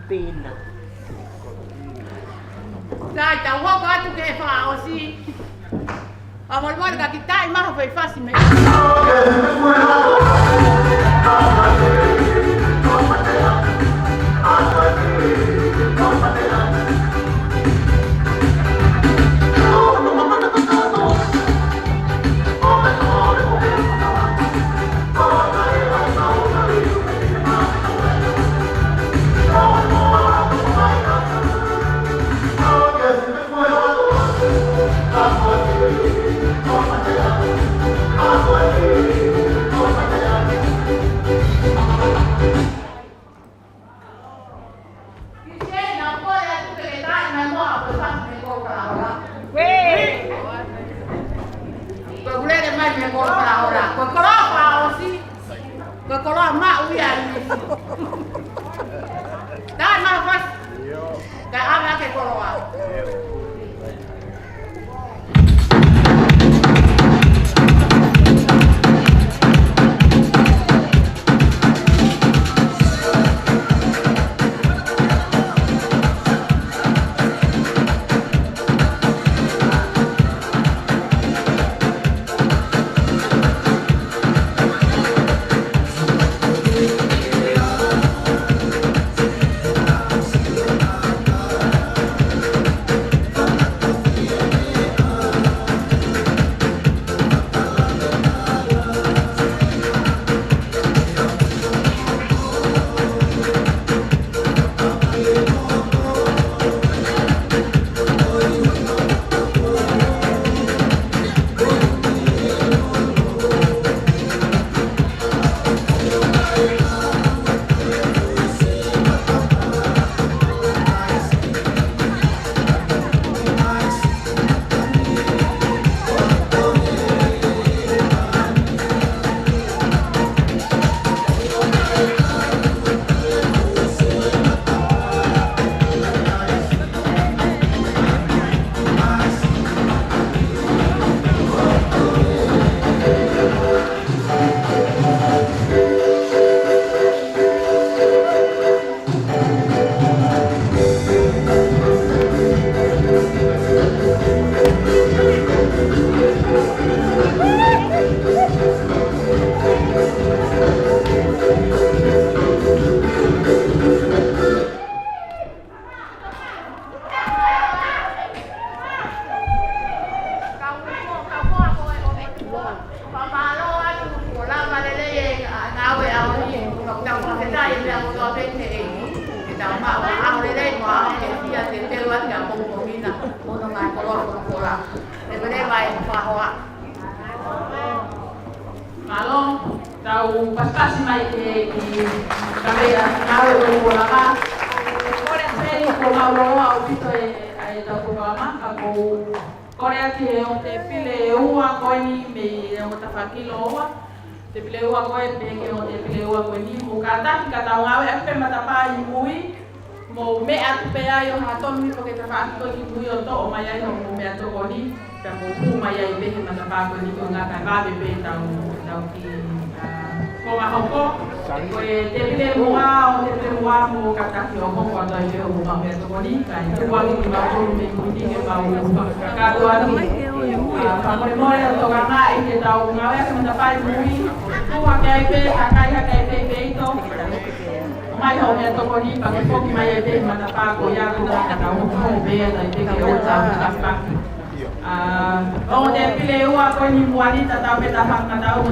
Pena. Dai, ta uo ka tu ke fa o si. Amor mor ka kita ima fa fa si me. tau paspasi mai ki kamera ngau e ko langa. Kore sei ko ngau au pito e tau ko mama ka ko kore ati e o te pile ua ko ni me o ta fakilo ua. Te pile ua ko e pe ke o te pile ua ko ni mo ka ta ka tau ngau e pe mata pa i mui. Mo me atu pe ai o ha tonu ko ke ta fakilo ki mui o to o mai ai no me atu ko ni. Ka mo ku mai ai pe mata pa ko ni ko nga ka va be tau ki ko ma hoko ko e te pile ua o te pile ua mo ka ta ki o ko ko ta i o ma me atu ko ni ka i te wali ki ma ko me ku ni ke ma o ka do ani ka mo mo e to ka nga i te tau nga e ka mata pa i mui ku ha kai pe ka kai ha kai pe pe to mai ho me to ko ni pa ko ki mai ai pe mata pa ko ya ko ka ta o ko be na i te ke o ta pa o te pile ua ko ni muani ta ta pe ta ha ka ta o